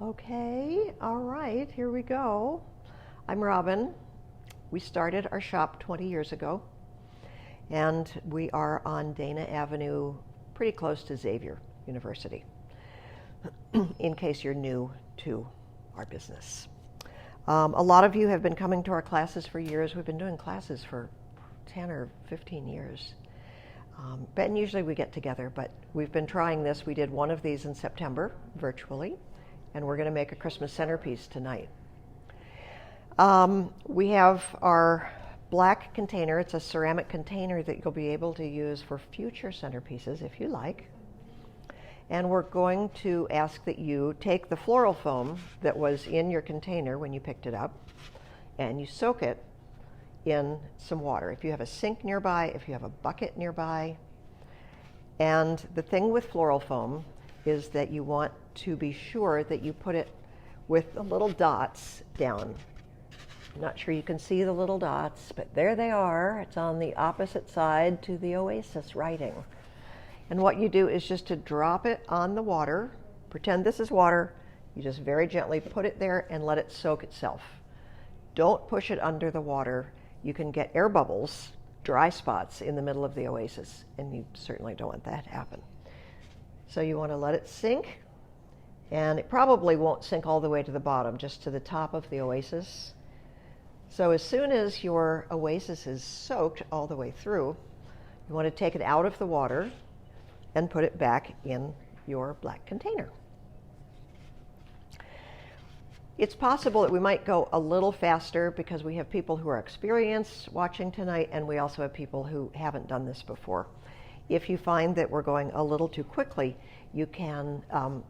Okay, all right, here we go. I'm Robin. We started our shop 20 years ago, and we are on Dana Avenue, pretty close to Xavier University, in case you're new to our business. A lot of you have been coming to our classes for years. We've been doing classes for 10 or 15 years. And usually we get together, but we've been trying this. We did one of these in September, virtually, and we're going to make a Christmas centerpiece tonight. We have our black container. It's a ceramic container that you'll be able to use for future centerpieces if you like. And we're going to ask that you take the floral foam that was in your container when you picked it up, and you soak it in some water. If you have a sink nearby, if you have a bucket nearby. And the thing with floral foam is that you want to be sure that you put it with the little dots down. I'm not sure you can see the little dots, but there they are. It's on the opposite side to the oasis writing. And what you do is just to drop it on the water. Pretend this is water. You just very gently put it there and let it soak itself. Don't push it under the water. You can get air bubbles, dry spots in the middle of the oasis, and you certainly don't want that to happen. So you want to let it sink, and it probably won't sink all the way to the bottom, just to the top of the oasis. So as soon as your oasis is soaked all the way through, you want to take it out of the water and put it back in your black container. It's possible that we might go a little faster because we have people who are experienced watching tonight, and we also have people who haven't done this before. If you find that we're going a little too quickly, you can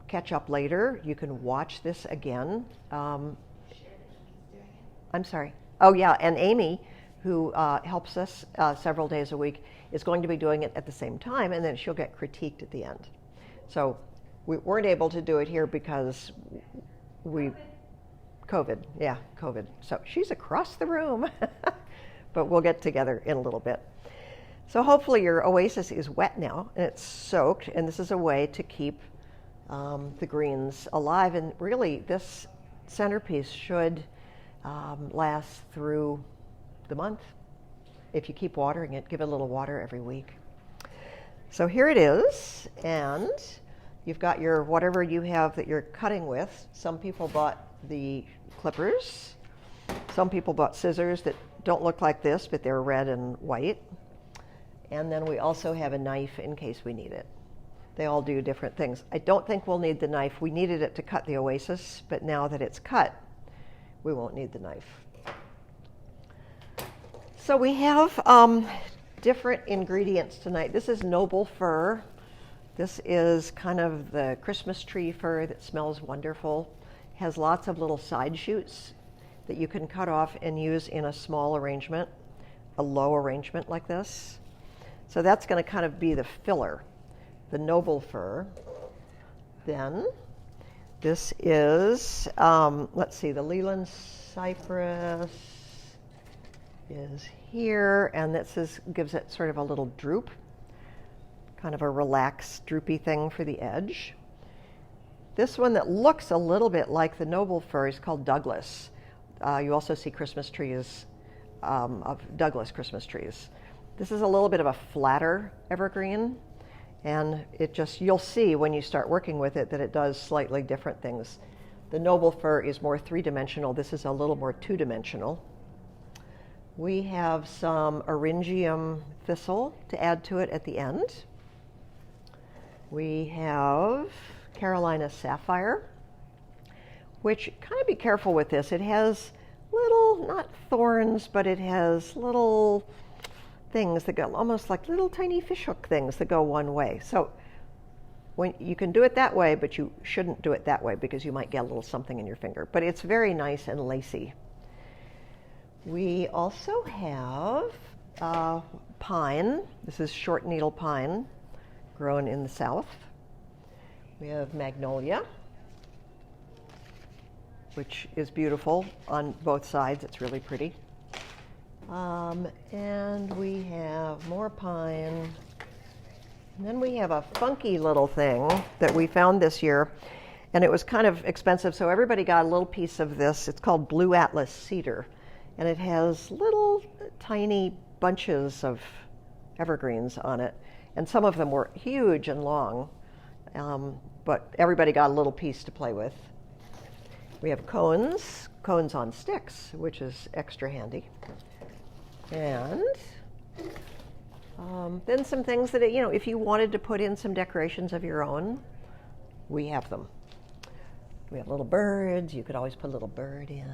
catch up later. You can watch this again. I'm sorry. Oh yeah, and Amy, who helps us several days a week, is going to be doing it at the same time, and then she'll get critiqued at the end. So we weren't able to do it here because COVID. So she's across the room, but we'll get together in a little bit. So hopefully your oasis is wet now and it's soaked, and this is a way to keep the greens alive. And really, this centerpiece should last through the month. If you keep watering it, give it a little water every week. So here it is, and you've got your whatever you have that you're cutting with. Some people bought the clippers. Some people bought scissors that don't look like this, but they're red and white. And then we also have a knife in case we need it. They all do different things. I don't think we'll need the knife. We needed it to cut the oasis, but now that it's cut, we won't need the knife. So we have different ingredients tonight. This is noble fir. This is kind of the Christmas tree fir that smells wonderful. Has lots of little side shoots that you can cut off and use in a small arrangement, a low arrangement like this. So that's going to kind of be the filler, the noble fir. Then this is, let's see, the Leland cypress is here, and this gives it sort of a little droop, kind of a relaxed, droopy thing for the edge. This one that looks a little bit like the noble fir is called Douglas. You also see Christmas trees of Douglas Christmas trees. This is a little bit of a flatter evergreen, and you'll see when you start working with it that it does slightly different things. The noble fir is more three-dimensional. This is a little more two-dimensional. We have some Eryngium thistle to add to it at the end. We have Carolina sapphire, which kind of be careful with this. It has little, not thorns, but it has little things that go almost like little tiny fishhook things that go one way. So when you can do it that way, but you shouldn't do it that way because you might get a little something in your finger. But it's very nice and lacy. We also have pine. This is short needle pine, grown in the south. We have magnolia, which is beautiful on both sides. It's really pretty. And we have more pine. And then we have a funky little thing that we found this year, and it was kind of expensive, so everybody got a little piece of this. It's called Blue Atlas cedar, and it has little tiny bunches of evergreens on it, and some of them were huge and long, but everybody got a little piece to play with. We have cones on sticks, which is extra handy. And then some things that, if you wanted to put in some decorations of your own, we have them. We have little birds. You could always put a little bird in.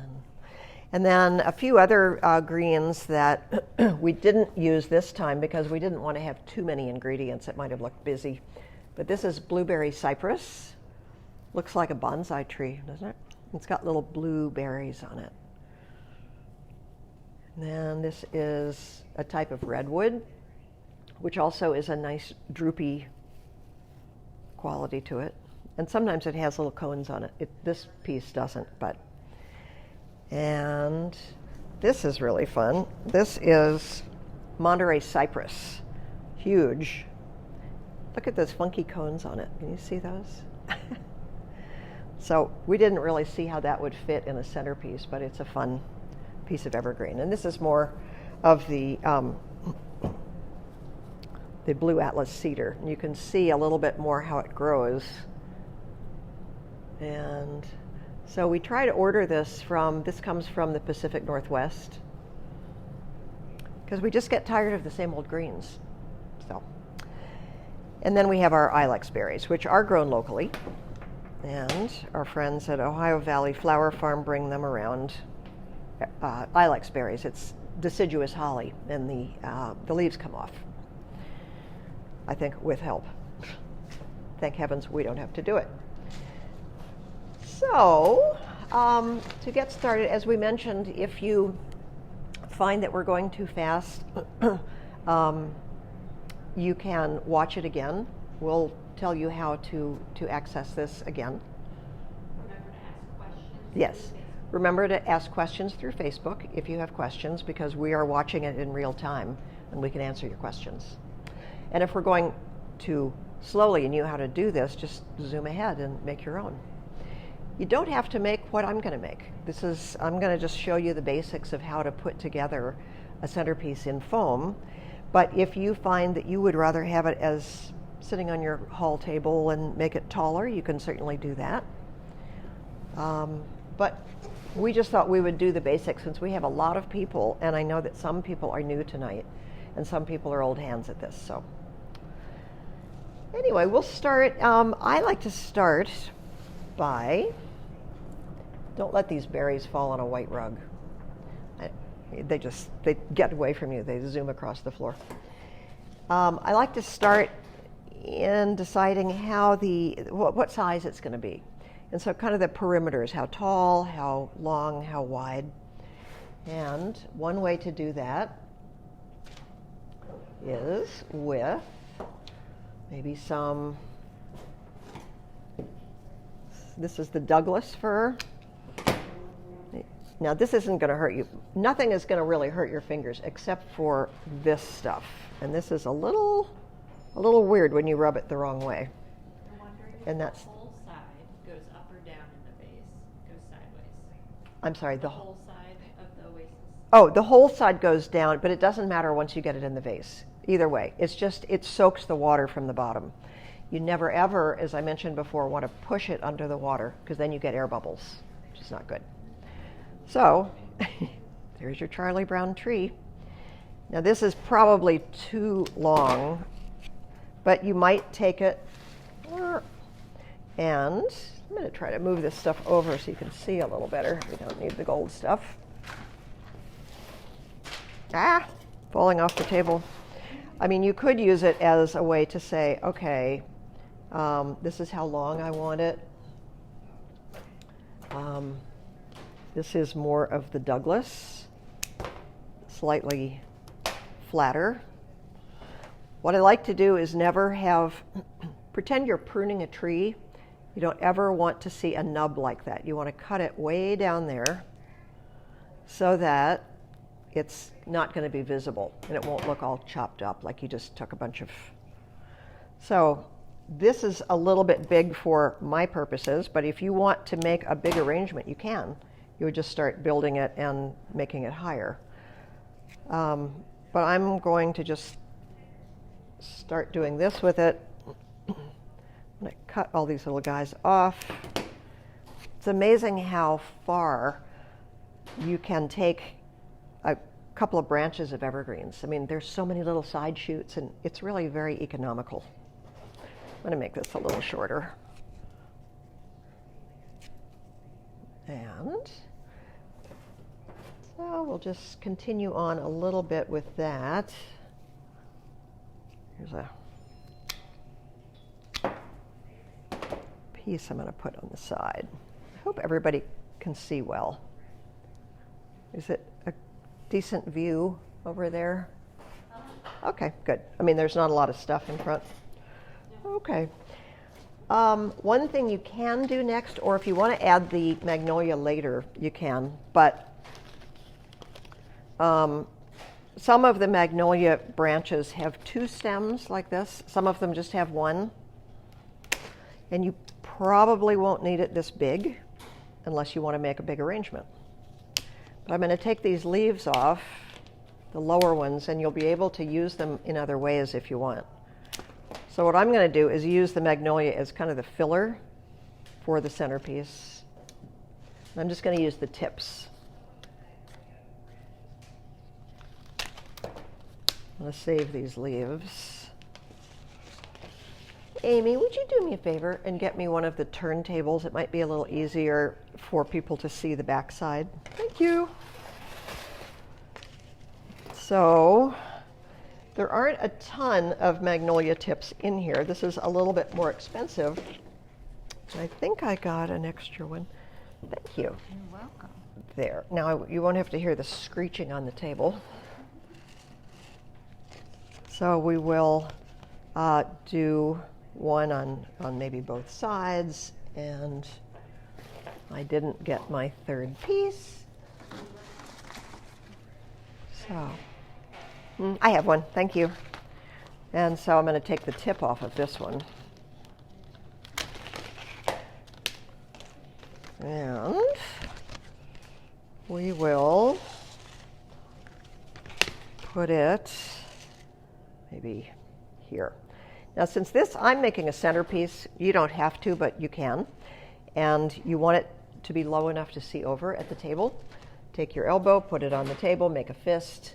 And then a few other greens that we didn't use this time because we didn't want to have too many ingredients. It might have looked busy. But this is blueberry cypress. Looks like a bonsai tree, doesn't it? It's got little blueberries on it. And then this is a type of redwood, which also is a nice droopy quality to it. And sometimes it has little cones on it. This piece doesn't, but. And this is really fun. This is Monterey cypress, huge. Look at those funky cones on it. Can you see those? So we didn't really see how that would fit in a centerpiece, but it's a fun piece of evergreen. And this is more of the Blue Atlas cedar. And you can see a little bit more how it grows. And so we try to order this comes from the Pacific Northwest, because we just get tired of the same old greens. So, and then we have our Ilex berries, which are grown locally. And our friends at Ohio Valley Flower Farm bring them around. Ilex berries, it's deciduous holly, and the leaves come off, I think, with help. Thank heavens we don't have to do it. So, to get started, as we mentioned, if you find that we're going too fast, you can watch it again. We'll tell you how to access this again. Remember to ask questions. Yes. Remember to ask questions through Facebook if you have questions, because we are watching it in real time and we can answer your questions. And if we're going too slowly and you know how to do this, just zoom ahead and make your own. You don't have to make what I'm going to make. I'm going to just show you the basics of how to put together a centerpiece in foam. But if you find that you would rather have it as sitting on your hall table and make it taller, you can certainly do that. But we just thought we would do the basics since we have a lot of people, and I know that some people are new tonight and some people are old hands at this. So anyway, we'll start. I like to start by, don't let these berries fall on a white rug. They get away from you. They zoom across the floor. I like to start in deciding what size it's going to be. And so kind of the perimeters, how tall, how long, how wide. And one way to do that is with maybe this is the Douglas fir. Now this isn't going to hurt you. Nothing is going to really hurt your fingers except for this stuff. And this is a little weird when you rub it the wrong way. I'm wondering if and the that's, whole side goes up or down in the vase, goes sideways. I'm sorry, The whole side of the oasis. Oh, the whole side goes down, but it doesn't matter once you get it in the vase. Either way, it soaks the water from the bottom. You never ever, as I mentioned before, want to push it under the water, because then you get air bubbles, which is not good. So, there's your Charlie Brown tree. Now this is probably too long, but you might take it, and I'm going to try to move this stuff over so you can see a little better. We don't need the gold stuff. Falling off the table. I mean, you could use it as a way to say, okay, this is how long I want it. This is more of the Douglas, slightly flatter. What I like to do is never pretend you're pruning a tree. You don't ever want to see a nub like that. You want to cut it way down there so that it's not going to be visible and it won't look all chopped up like you just took a bunch of. So This is a little bit big for my purposes, but if you want to make a big arrangement, you can. You would just start building it and making it higher. But I'm going to just start doing this with it. I'm going to cut all these little guys off. It's amazing how far you can take a couple of branches of evergreens. I mean, there's so many little side shoots, and it's really very economical. I'm going to make this a little shorter. And so we'll just continue on a little bit with that. Here's a piece I'm going to put on the side. I hope everybody can see well. Is it a decent view over there? Okay, good. I mean, there's not a lot of stuff in front. Okay. One thing you can do next, or if you want to add the magnolia later, you can, but some of the magnolia branches have two stems like this. Some of them just have one. And you probably won't need it this big unless you want to make a big arrangement. But I'm going to take these leaves off, the lower ones, and you'll be able to use them in other ways if you want. So what I'm going to do is use the magnolia as kind of the filler for the centerpiece. And I'm just going to use the tips. I'm going to save these leaves. Amy, would you do me a favor and get me one of the turntables? It might be a little easier for people to see the backside. Thank you. So there aren't a ton of magnolia tips in here. This is a little bit more expensive. I think I got an extra one. Thank you. You're welcome. There. Now you won't have to hear the screeching on the table. So we will do one on maybe both sides, and I didn't get my third piece. So I have one, thank you. And so I'm going to take the tip off of this one. And we will put it maybe here. Now, since this, I'm making a centerpiece, you don't have to, but you can. And you want it to be low enough to see over at the table. Take your elbow, put it on the table, make a fist,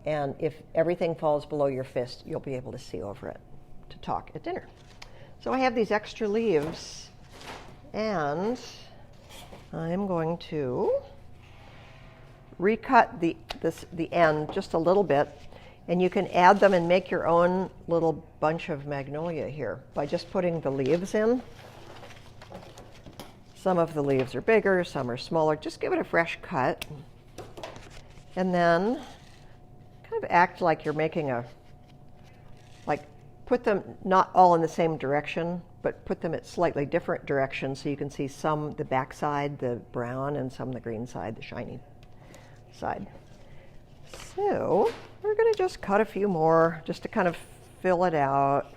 and if everything falls below your fist, you'll be able to see over it to talk at dinner. So I have these extra leaves, and I'm going to recut the end just a little bit. And you can add them and make your own little bunch of magnolia here by just putting the leaves in. Some of the leaves are bigger, some are smaller. Just give it a fresh cut. And then kind of act like you're making put them not all in the same direction, but put them at slightly different directions so you can see some the back side, the brown, and some the green side, the shiny side. So we're going to just cut a few more just to kind of fill it out.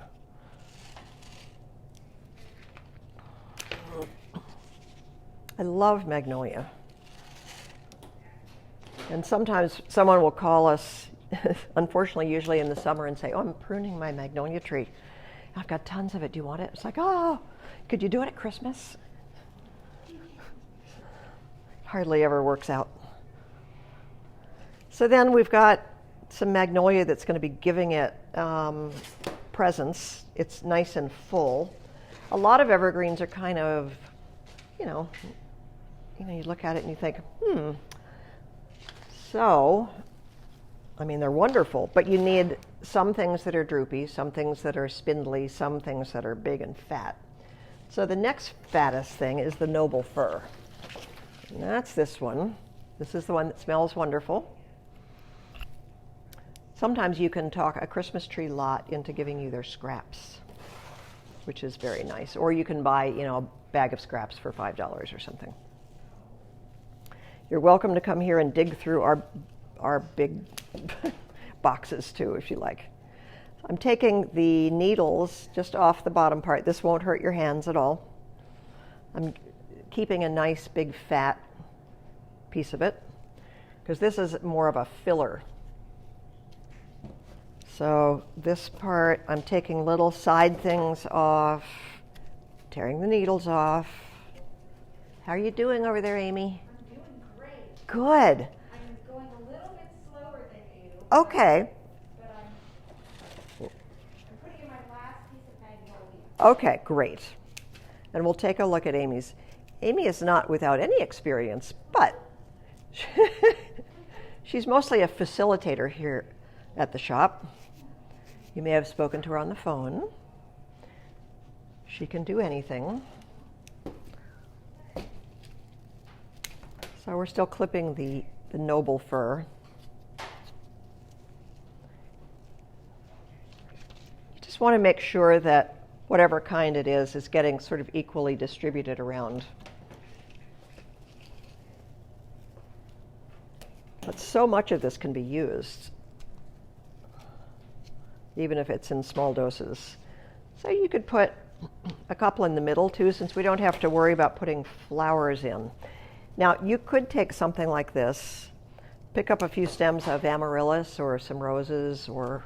I love magnolia. And sometimes someone will call us, unfortunately usually in the summer, and say, oh, I'm pruning my magnolia tree. I've got tons of it. Do you want it? It's like, oh, could you do it at Christmas? Hardly ever works out. So then we've got some magnolia that's going to be giving it presence. It's nice and full. A lot of evergreens are kind of, you look at it and you think, So, I mean, they're wonderful, but you need some things that are droopy, some things that are spindly, some things that are big and fat. So the next fattest thing is the noble fir. And that's this one. This is the one that smells wonderful. Sometimes you can talk a Christmas tree lot into giving you their scraps, which is very nice. Or you can buy, a bag of scraps for $5 or something. You're welcome to come here and dig through our big boxes too, if you like. I'm taking the needles just off the bottom part. This won't hurt your hands at all. I'm keeping a nice big fat piece of it because this is more of a filler. So this part, I'm taking little side things off, tearing the needles off. How are you doing over there, Amy? I'm doing great. Good. I'm going a little bit slower than you. Okay. But I'm putting in my last piece of magnolia. Okay, great. And we'll take a look at Amy's. Amy is not without any experience, but she's mostly a facilitator here at the shop. You may have spoken to her on the phone. She can do anything. So we're still clipping the noble fir. You just want to make sure that whatever kind it is getting sort of equally distributed around. But so much of this can be used, even if it's in small doses. So you could put a couple in the middle too, since we don't have to worry about putting flowers in. Now, you could take something like this, pick up a few stems of amaryllis or some roses or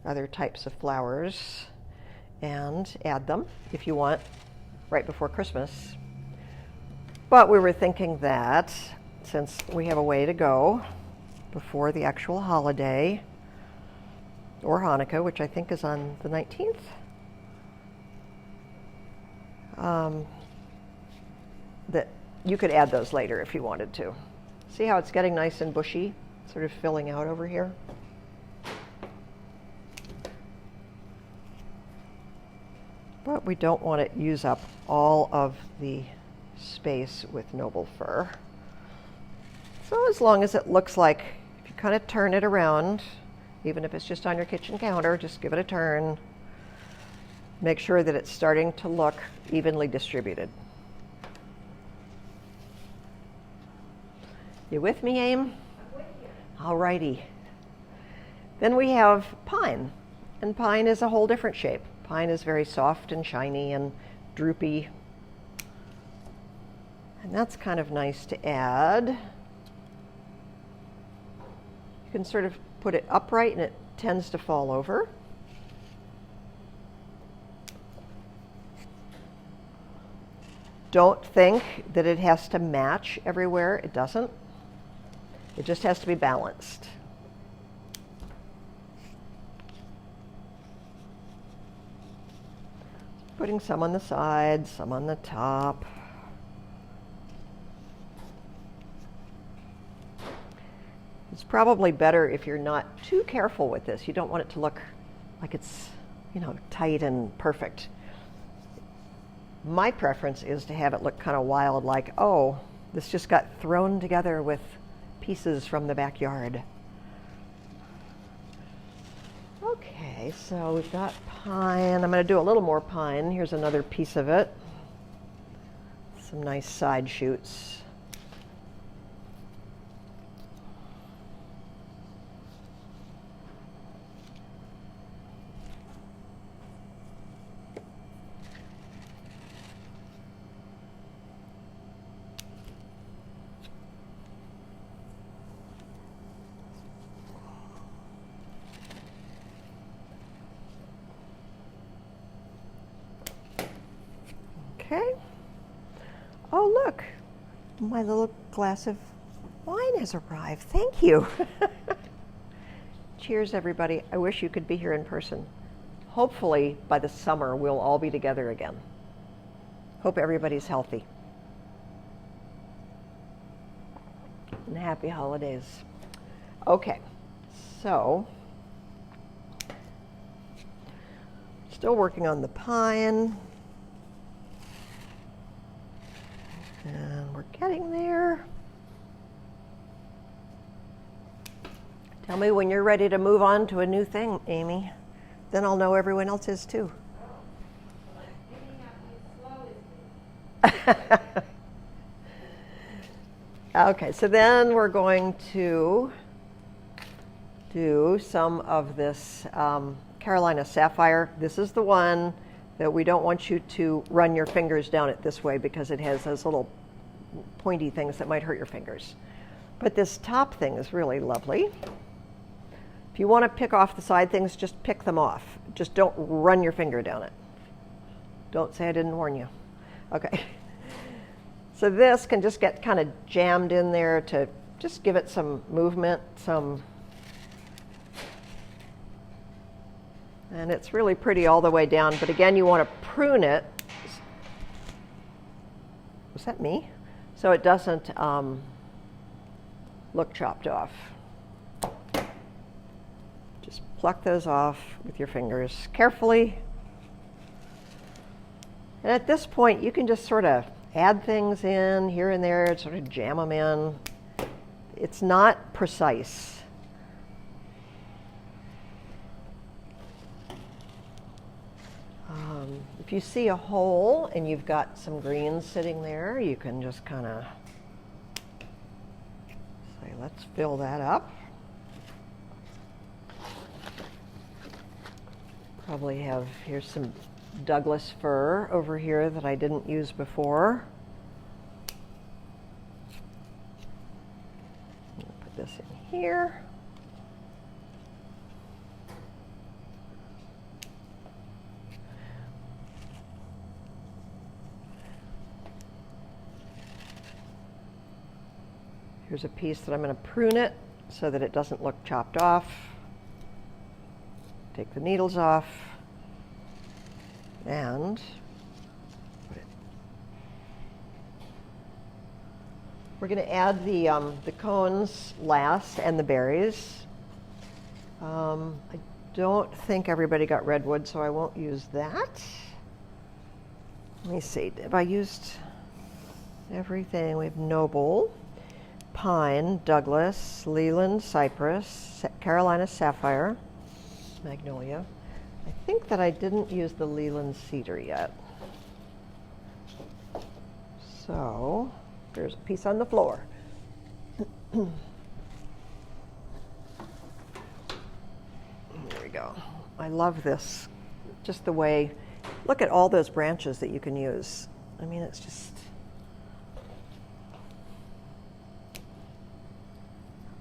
other types of flowers and add them if you want right before Christmas. But we were thinking that since we have a way to go before the actual holiday or Hanukkah, which I think is on the 19th, that you could add those later if you wanted to. See how it's getting nice and bushy, sort of filling out over here? But we don't want to use up all of the space with noble fir. So as long as it looks like, if you kind of turn it around, even if it's just on your kitchen counter, just give it a turn. Make sure that it's starting to look evenly distributed. You with me, Aim? I'm with you. All righty. Then we have pine, and pine is a whole different shape. Pine is very soft and shiny and droopy. And that's kind of nice to add. You can sort of put it upright and it tends to fall over. Don't think that it has to match everywhere. It doesn't. It just has to be balanced. Putting some on the sides, some on the top. It's probably better if you're not too careful with this. You don't want it to look like it's, tight and perfect. My preference is to have it look kind of wild, like, oh, this just got thrown together with pieces from the backyard. Okay, so we've got pine. I'm going to do a little more pine. Here's another piece of it. Some nice side shoots. Okay. Oh, look, my little glass of wine has arrived. Thank you. Cheers, everybody. I wish you could be here in person. Hopefully, by the summer, we'll all be together again. Hope everybody's healthy. And happy holidays. Okay, so still working on the pine. And we're getting there. Tell me when you're ready to move on to a new thing, Amy. Then I'll know everyone else is too. Okay, so then we're going to do some of this Carolina Sapphire. This is the one that we don't want you to run your fingers down it this way because it has those little pointy things that might hurt your fingers. But this top thing is really lovely. If you want to pick off the side things, just pick them off. Just don't run your finger down it. Don't say I didn't warn you. Okay. So this can just get kind of jammed in there to just give it some movement, and it's really pretty all the way down. But again, you want to prune it. Was that me? So it doesn't look chopped off. Just pluck those off with your fingers carefully. And at this point, you can just sort of add things in here and there, sort of jam them in. It's not precise. If you see a hole and you've got some greens sitting there, you can just kind of say, let's fill that up. Probably have, here's some Douglas fir over here that I didn't use before. Put this in here. Here's a piece that I'm going to prune it so that it doesn't look chopped off. Take the needles off and put it. We're going to add the cones last and the berries. I don't think everybody got redwood, so I won't use that. Let me see. Have I used everything? We have noble, pine, Douglas, Leland, cypress, Carolina sapphire, magnolia. I think that I didn't use the Leland cedar yet. So there's a piece on the floor. There we go. I love this. Just the way, look at all those branches that you can use. I mean, it's just,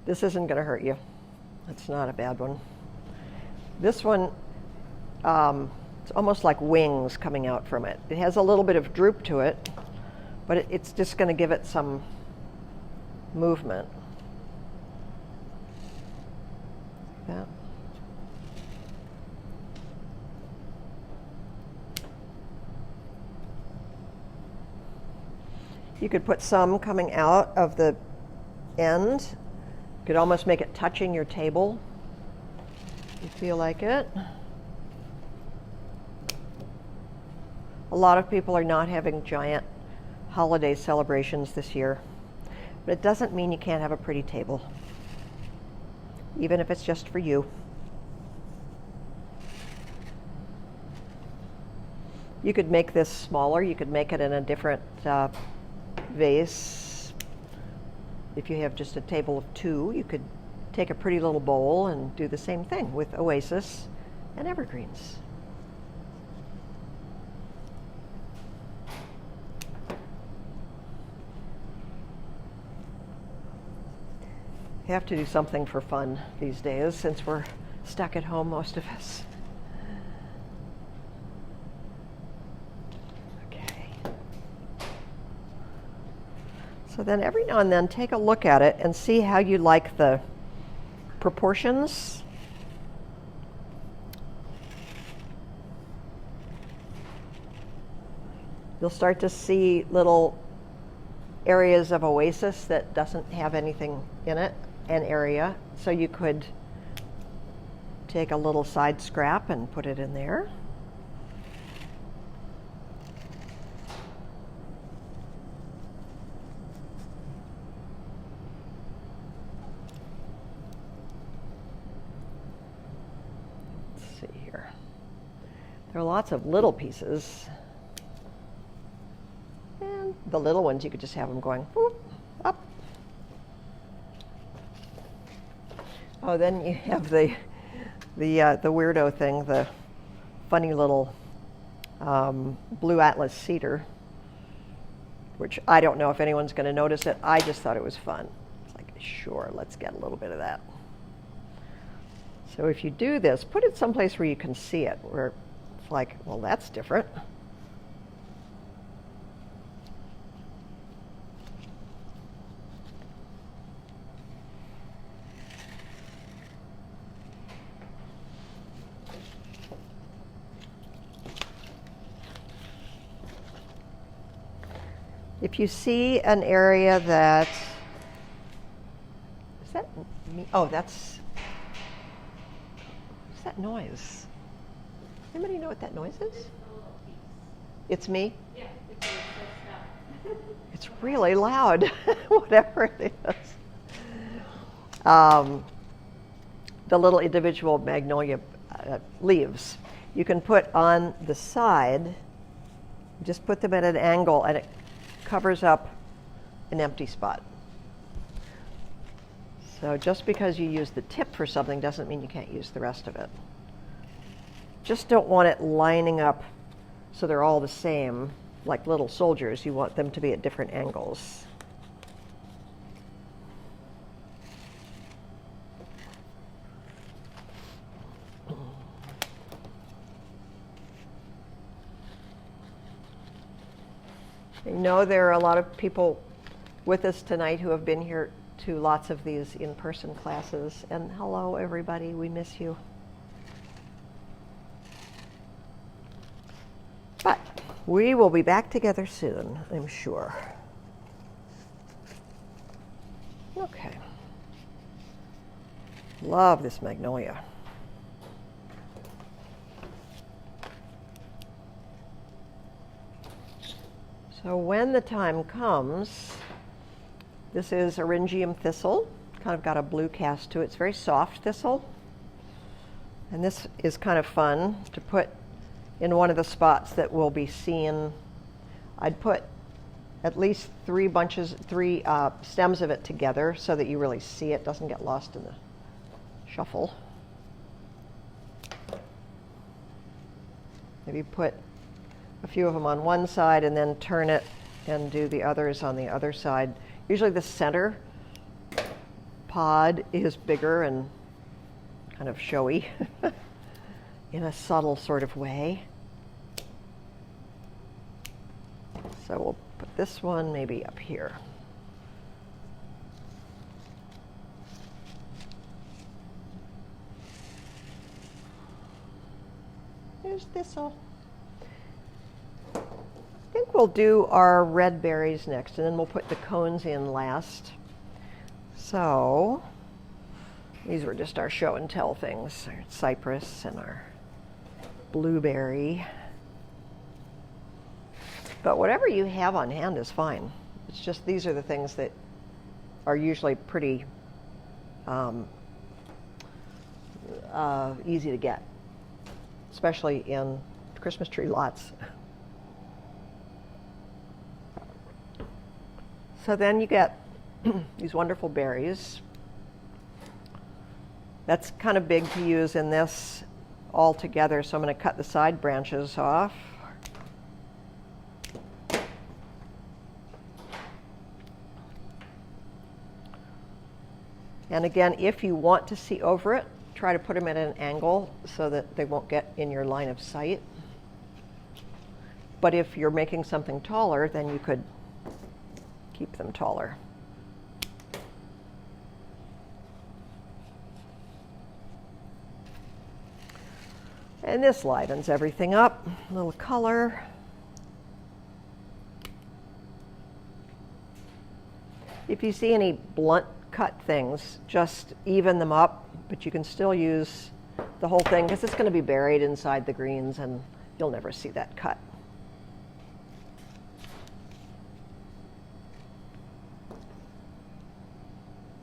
this isn't going to hurt you. It's not a bad one. This one, it's almost like wings coming out from it. It has a little bit of droop to it, but it's just going to give it some movement. Like that. You could put some coming out of the end. You could almost make it touching your table if you feel like it. A lot of people are not having giant holiday celebrations this year, but it doesn't mean you can't have a pretty table, even if it's just for you. You could make this smaller. You could make it in a different vase. If you have just a table of two, you could take a pretty little bowl and do the same thing with oasis and evergreens. You have to do something for fun these days since we're stuck at home, most of us. Okay. So then every now and then take a look at it and see how you like the proportions. You'll start to see little areas of oasis that doesn't have anything in it, an area. So you could take a little side scrap and put it in there. Let's see here. There are lots of little pieces. And the little ones, you could just have them going whoop, up. Oh, then you have the weirdo thing, the funny little blue atlas cedar, which I don't know if anyone's going to notice it. I just thought it was fun. It's like, sure, let's get a little bit of that. So if you do this, put it someplace where you can see it, where it's like, well, that's different. If you see an area that, is that me? Oh, that's, what's that noise? Anybody know what that noise is? It's me? Yeah, it's so stuff. It's really loud, whatever it is. The little individual magnolia leaves, you can put on the side, just put them at an angle, and it covers up an empty spot. So just because you use the tip for something doesn't mean you can't use the rest of it. Just don't want it lining up so they're all the same, like little soldiers. You want them to be at different angles. I know there are a lot of people with us tonight who have been here to lots of these in-person classes. And hello, everybody. We miss you. But we will be back together soon, I'm sure. Okay. Love this magnolia. So when the time comes, this is Eryngium thistle, kind of got a blue cast to it. It's very soft thistle. And this is kind of fun to put in one of the spots that will be seen. I'd put at least three stems of it together so that you really see it, doesn't get lost in the shuffle. Maybe put a few of them on one side and then turn it and do the others on the other side. Usually the center pod is bigger and kind of showy in a subtle sort of way. So we'll put this one maybe up here. There's thistle. I think we'll do our red berries next, and then we'll put the cones in last. So these were just our show and tell things, our cypress and our blueberry. But whatever you have on hand is fine. It's just these are the things that are usually pretty easy to get, especially in Christmas tree lots. So then you get these wonderful berries. That's kind of big to use in this all together, so I'm going to cut the side branches off. And again, if you want to see over it, try to put them at an angle so that they won't get in your line of sight. But if you're making something taller, then you could keep them taller. And this livens everything up. A little color. If you see any blunt cut things, just even them up, but you can still use the whole thing because it's going to be buried inside the greens and you'll never see that cut.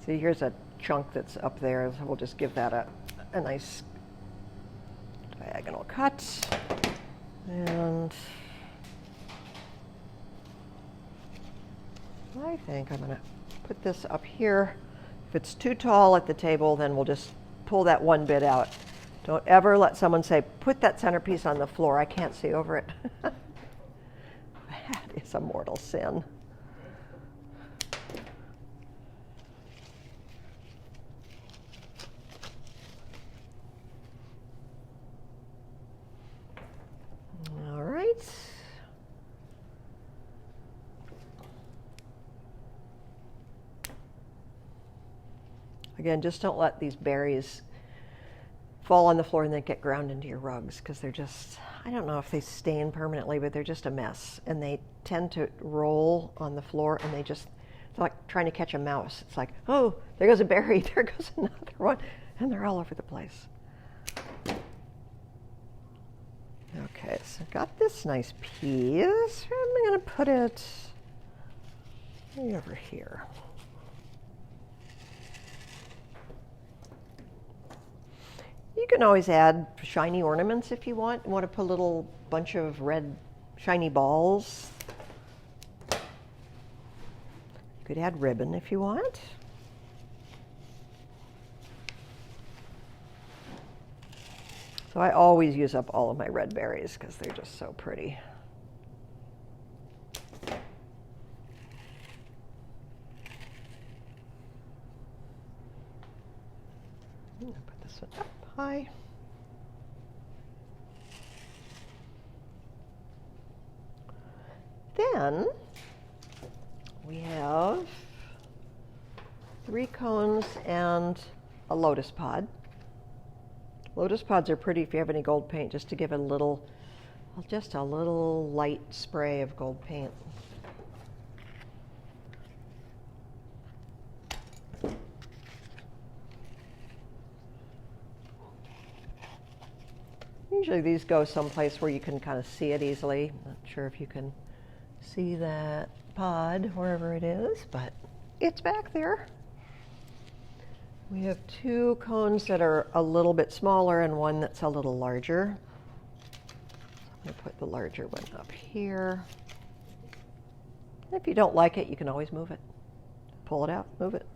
See, here's a chunk that's up there, so we'll just give that a nice diagonal cut. And I think I'm going to put this up here If it's too tall at the table, then we'll just pull that one bit out. Don't ever let someone say, put that centerpiece on the floor. I can't see over it. That is a mortal sin. All right. Again, just don't let these berries fall on the floor and then get ground into your rugs, because they're just, I don't know if they stain permanently, but they're just a mess. And they tend to roll on the floor, and they're like trying to catch a mouse. It's like, oh, there goes a berry, there goes another one, and they're all over the place. Okay, so I've got this nice piece. I'm going to put it way over here. You can always add shiny ornaments if you want. You want to put a little bunch of red shiny balls. You could add ribbon if you want. So I always use up all of my red berries because they're just so pretty. I'm going to put this one up high. Then we have 3 cones and a lotus pod. Lotus pods are pretty if you have any gold paint, just to give it a little, just a little light spray of gold paint. Usually these go someplace where you can kind of see it easily. Not sure if you can see that pod wherever it is, but it's back there. We have 2 cones that are a little bit smaller and one that's a little larger. I'm going to put the larger one up here. If you don't like it, you can always move it. Pull it out, move it.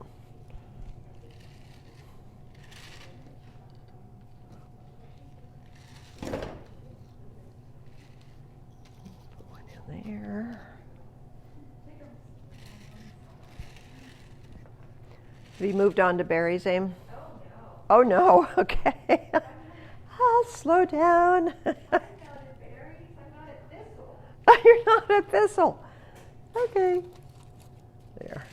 Put one in there. Have you moved on to berries, Aim? Oh no. Oh no, okay. I'll slow down. I'm not at berries, I'm not at thistle. You're not a thistle. Okay. There.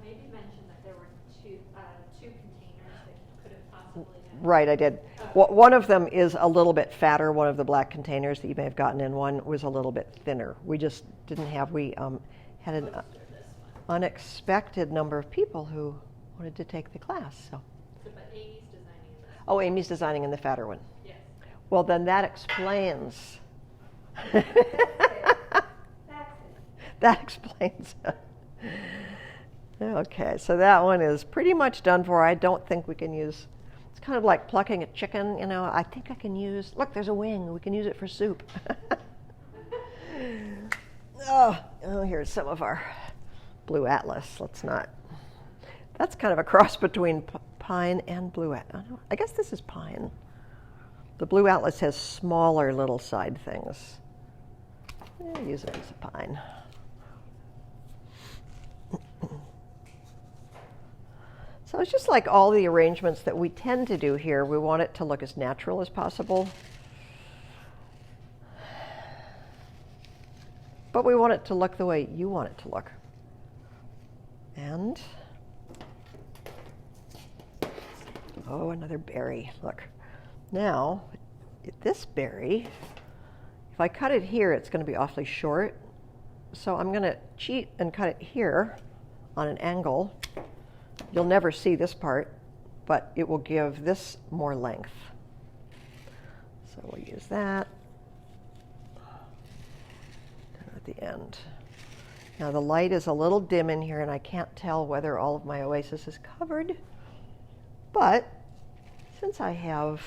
Maybe mention that there were two containers that could have possibly been. Right, I did. One of them is a little bit fatter. One of the black containers that you may have gotten in, one was a little bit thinner. We just didn't have, we had an unexpected number of people who wanted to take the class. So. But Amy's designing this. Oh, Amy's designing in the fatter one. Yes. Well, then that explains. That's it. That explains it. Okay, so that one is pretty much done for. I don't think we can use, it's kind of like plucking a chicken, you know. I think I can use, look, there's a wing. We can use it for soup. Oh, here's some of our blue atlas. Let's not. That's kind of a cross between pine and blue atlas. I guess this is pine. The blue atlas has smaller little side things. Yeah, use it as a pine. So it's just like all the arrangements that we tend to do here. We want it to look as natural as possible. But we want it to look the way you want it to look. And, oh, another berry, look. Now, this berry, if I cut it here, it's going to be awfully short. So I'm going to cheat and cut it here on an angle. You'll never see this part, but it will give this more length. So we'll use that at the end. Now the light is a little dim in here and I can't tell whether all of my oasis is covered, but since I have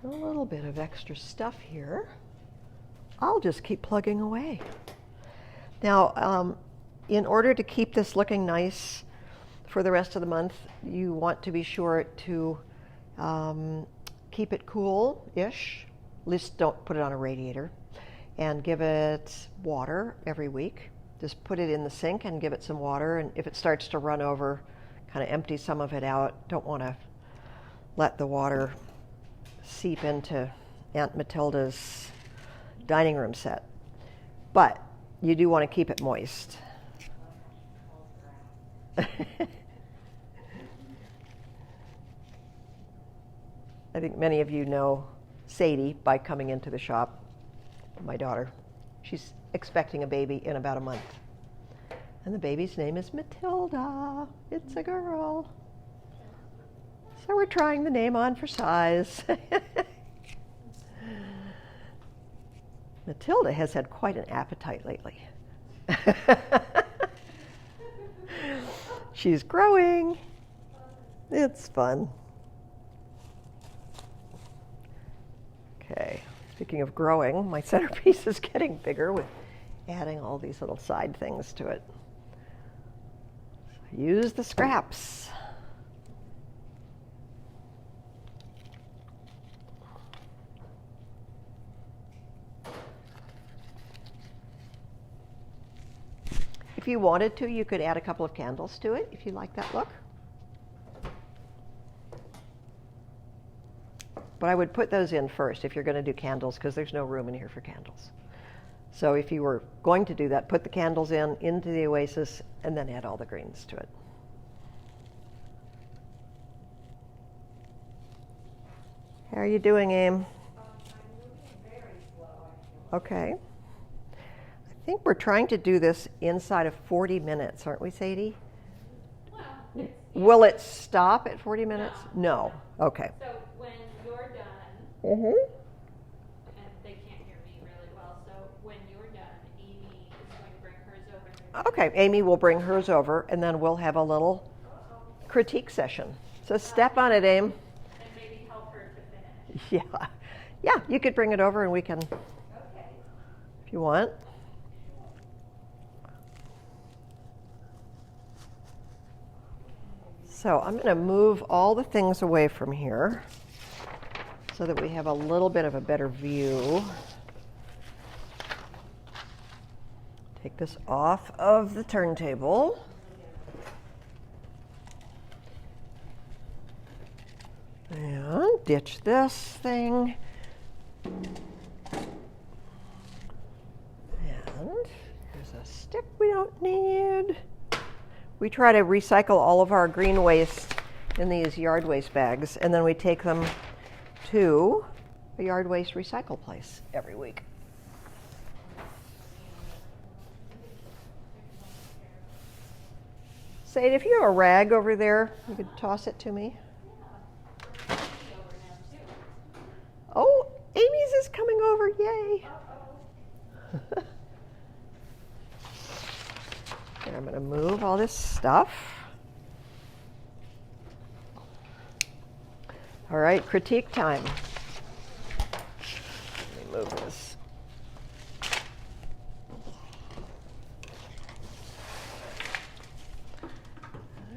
a little bit of extra stuff here, I'll just keep plugging away. Now, in order to keep this looking nice for the rest of the month, you want to be sure to keep it cool-ish. At least don't put it on a radiator. And give it water every week. Just put it in the sink and give it some water. And if it starts to run over, kind of empty some of it out. Don't want to let the water seep into Aunt Matilda's dining room set. But you do want to keep it moist. I think many of you know Sadie by coming into the shop, my daughter. She's expecting a baby in about a month. And the baby's name is Matilda. It's a girl. So we're trying the name on for size. Matilda has had quite an appetite lately. She's growing. It's fun. Okay, speaking of growing, my centerpiece is getting bigger with adding all these little side things to it. So use the scraps. If you wanted to, you could add a couple of candles to it if you like that look. But I would put those in first if you're going to do candles, because there's no room in here for candles. So if you were going to do that, put the candles into the oasis and then add all the greens to it. How are you doing, Aim? I'm moving very slow, I feel. Okay. I think we're trying to do this inside of 40 minutes, aren't we, Sadie? Well, it's, Will it stop at 40 minutes? No. Okay. so when you're done, Mm-hmm. and they can't hear me really well, so when you're done, Amy is going to bring hers over. Okay, Amy will bring hers over, and then we'll have a little critique session. So step on it, Aim. And maybe help her to finish. Yeah. Yeah, you could bring it over and we can, Okay. if you want. So I'm going to move all the things away from here so that we have a little bit of a better view. Take this off of the turntable. And ditch this thing. And here's a stick we don't need. We try to recycle all of our green waste in these yard waste bags, and then we take them to a yard waste recycle place every week. Sade, if you have a rag over there, you could toss it to me. Oh, Amy's is coming over, yay. And I'm going to move all this stuff. All right, critique time. Let me move this.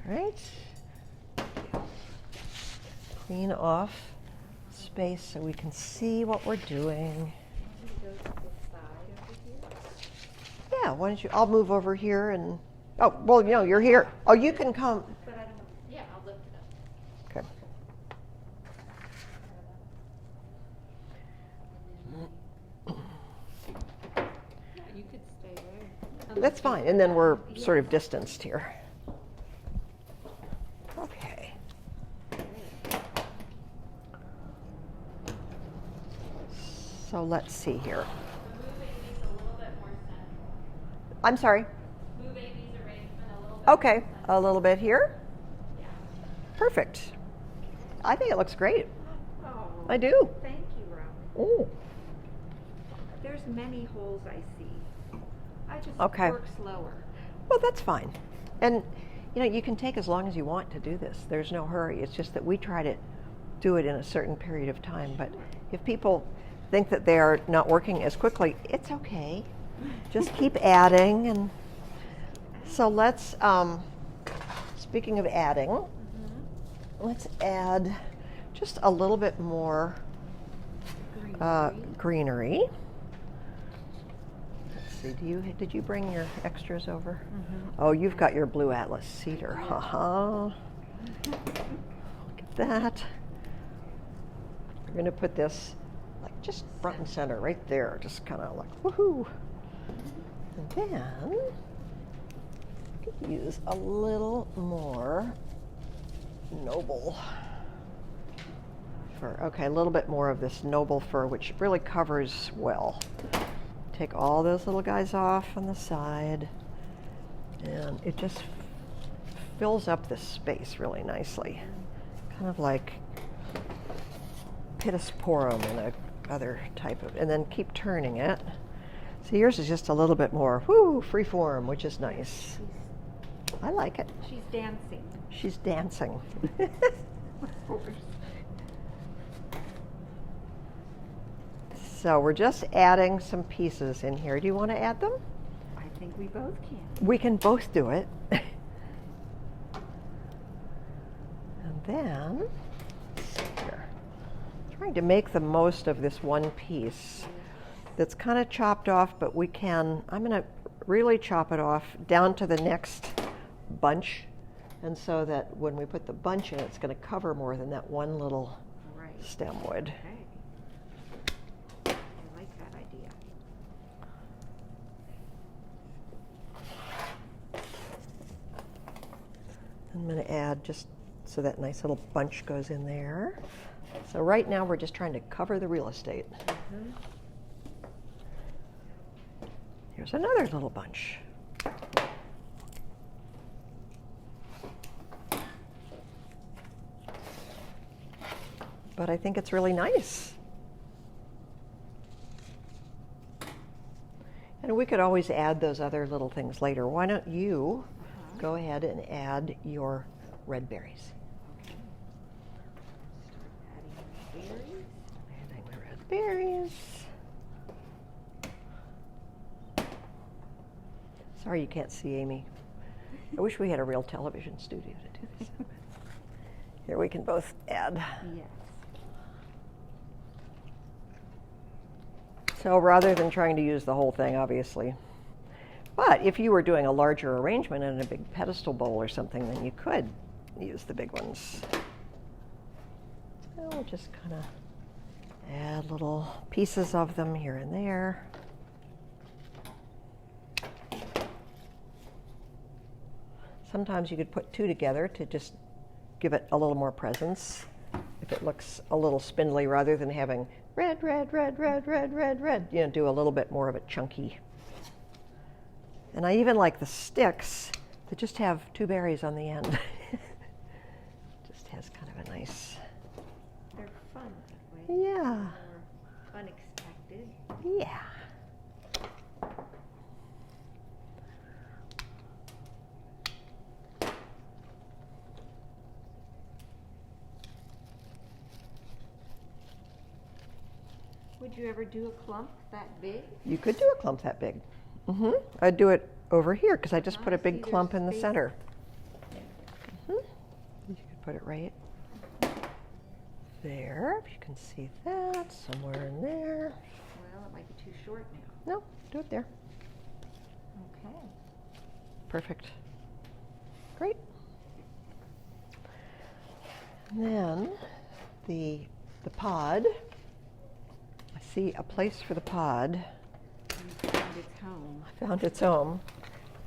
All right. Clean off space so we can see what we're doing. Yeah, why don't you, I'll move over here and, oh, well, you know, you're here. Oh, you can come. But I don't, yeah, I'll lift it up. Okay. Yeah, you could stay there. That's fine, and then we're sort of distanced here. Okay. So let's see here. Move Amy's a little bit more central. I'm sorry. Move Amy's arrangement a little bit Okay, more central. a little bit here. Yeah. Perfect. I think it looks great. Oh, I do. thank you, Robin. Oh. There's many holes I see. I just Okay. work slower. Well, that's fine. And, you know, you can take as long as you want to do this. There's no hurry. It's just that we try to do it in a certain period of time. But if people think that they are not working as quickly, it's okay. Just keep adding and So let's, speaking of adding, let's add just a little bit more greenery. Let's see, did you bring your extras over? Oh, you've got your blue atlas cedar. Haha. Look at that. We're going to put this like just front and center right there, just kind of like woohoo. And then we could use a little more noble fir. Okay, a little bit more of this noble fir, which really covers well. Take all those little guys off on the side, and it just fills up this space really nicely. Kind of like pittosporum and a other type of, and then keep turning it. So yours is just a little bit more, free form, which is nice. I like it. She's dancing. She's dancing. So we're just adding some pieces in here. Do you want to add them? I think we both can. We can both do it. And then, let's see here. Trying to make the most of this one piece that's kind of chopped off, but I'm going to really chop it off down to the next bunch, and so that when we put the bunch in, it's going to cover more than that one little stem would. Okay. I like that idea. I'm going to add just so that nice little bunch goes in there. So right now we're just trying to cover the real estate. Here's another little bunch. But I think it's really nice. And we could always add those other little things later. Why don't you go ahead and add your red berries? Adding the red berries. Sorry you can't see Amy. I wish we had a real television studio to do this. Here we can both add. Yes. So rather than trying to use the whole thing, obviously. But if you were doing a larger arrangement in a big pedestal bowl or something, then you could use the big ones. So we'll just kind of add little pieces of them here and there. Sometimes you could put two together to just give it a little more presence if it looks a little spindly, rather than having red, red, red, red, red, red, red. You know, do a little bit more of a chunky. And I even like the sticks that just have two berries on the end. Just has kind of a nice. They're fun that way. Yeah. More unexpected. Yeah. Would you ever do a clump that big? You could do a clump that big. I'd do it over here because I just put a big See, there's clump in the space. center. You could put it right there, if you can see that, somewhere in there. Well, it might be too short now. No, do it there. Okay. Perfect. Great. And then the pod. I see a place for the pod. You found its home. I found its home.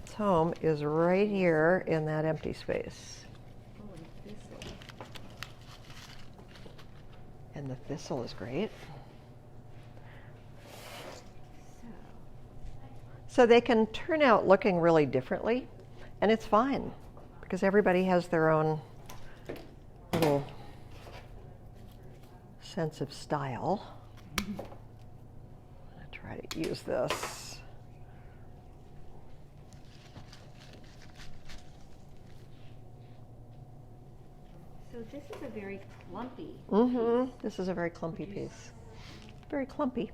Its home is right here in that empty space. Oh, and thistle. And the thistle is great. So they can turn out looking really differently, and it's fine because everybody has their own little sense of style. I'm going to try to use this. So this is a very clumpy piece. This is a very clumpy piece. Very clumpy.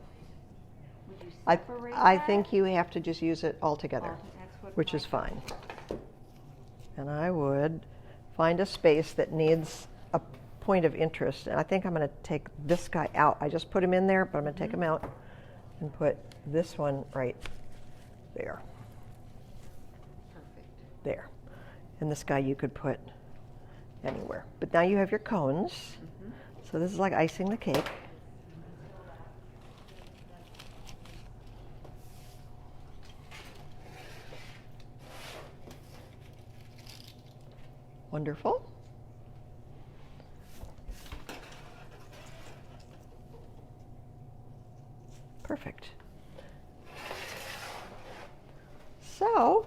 Would you I separate I that? think you have to just use it all together, That's what which I is fine. And I would find a space that needs a point of interest. And I think I'm going to take this guy out. I just put him in there, but I'm going to take him out and put this one right there. Perfect. There. And this guy you could put anywhere. But now you have your cones. So this is like icing the cake. Wonderful. Perfect. So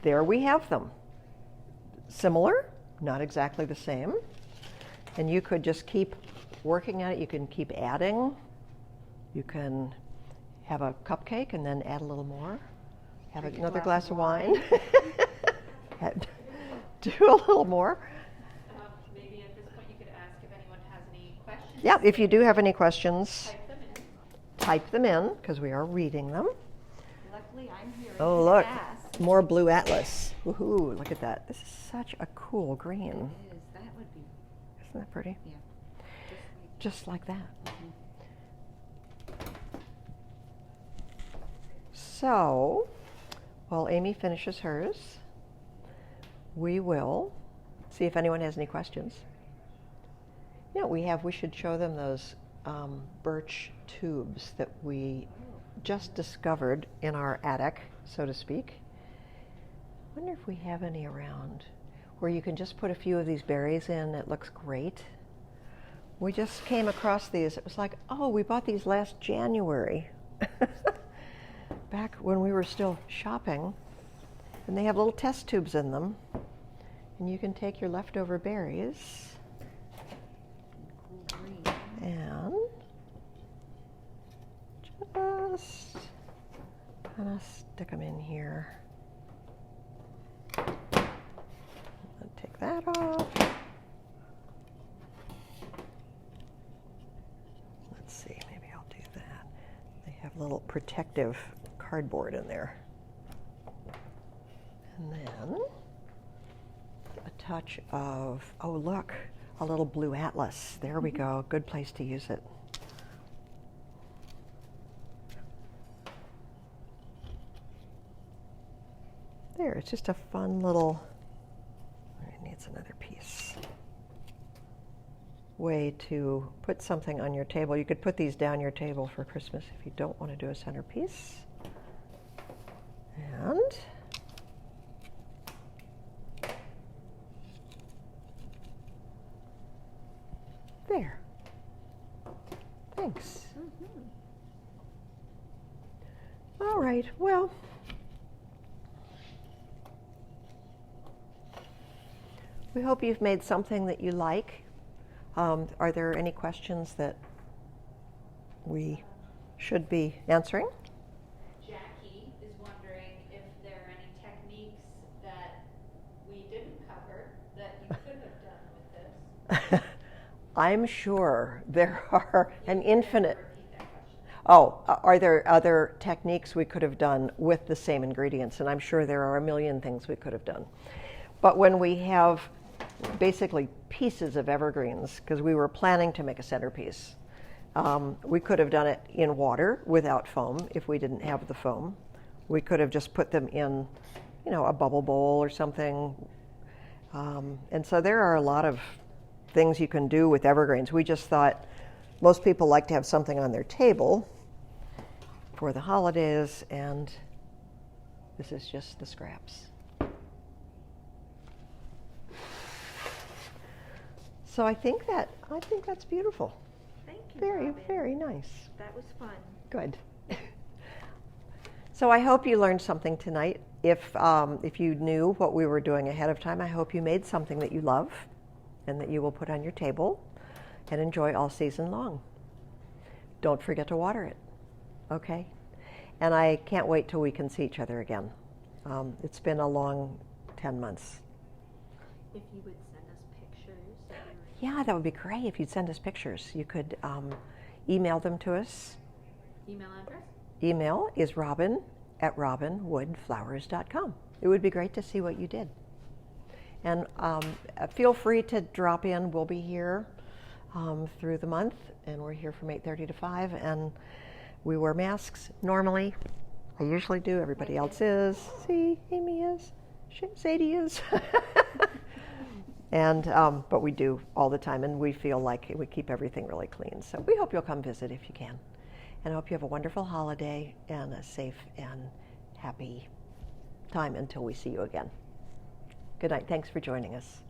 there we have them. Similar, not exactly the same. And you could just keep working at it. You can keep adding. You can have a cupcake and then add a little more. Have another glass of wine. Do a little more. Maybe at this point you could ask if anyone has any questions. Yeah, if you do have any questions, Type them in. type them in because we are reading them. Luckily, I'm here. Oh, look, more blue atlas. Woohoo, look at that. This is such a cool green. It is. That would be, Isn't that pretty? yeah. Just like that. So, while Amy finishes hers, we will see if anyone has any questions. Yeah, we should show them those birch tubes that we just discovered in our attic, so to speak. I wonder if we have any around where you can just put a few of these berries in. It looks great. We just came across these. It was like, oh, we bought these last January, back when we were still shopping. And they have little test tubes in them. And you can take your leftover berries Cool green. and just kind of stick them in here. Take that off. Let's see, maybe I'll do that. They have little protective cardboard in there. And then a touch of, oh look, a little blue atlas. There we go, good place to use it. There, it's just a fun little, it needs another piece. Way to put something on your table. You could put these down your table for Christmas if you don't want to do a centerpiece. And there. Thanks. All right, well, we hope you've made something that you like. Are there any questions that we should be answering? Jackie is wondering if there are any techniques that we didn't cover that you could have done with this. I'm sure there are an infinite. Repeat that question. Oh, are there other techniques we could have done with the same ingredients? And I'm sure there are a million things we could have done. But when we have basically pieces of evergreens, because we were planning to make a centerpiece, we could have done it in water without foam if we didn't have the foam. We could have just put them in, a bubble bowl or something. And so there are a lot of things you can do with evergreens. We just thought most people like to have something on their table for the holidays, and this is just the scraps. So I think that's beautiful. Thank you, Very, Robin. very nice. That was fun. Good. So I hope you learned something tonight. If you knew what we were doing ahead of time, I hope you made something that you love and that you will put on your table and enjoy all season long. Don't forget to water it, okay? And I can't wait till we can see each other again. It's been a long 10 months. If you would send us pictures. Yeah, that would be great if you'd send us pictures. You could email them to us. Email address? Email is robin@robinwoodflowers.com. It would be great to see what you did. And feel free to drop in. We'll be here through the month, and we're here from 8:30 to 5, and we wear masks normally. I usually do. Everybody else is. See, Amy is. Sadie is. And but we do all the time, and we feel like we keep everything really clean. So we hope you'll come visit if you can. And I hope you have a wonderful holiday and a safe and happy time until we see you again. Good night. Thanks for joining us.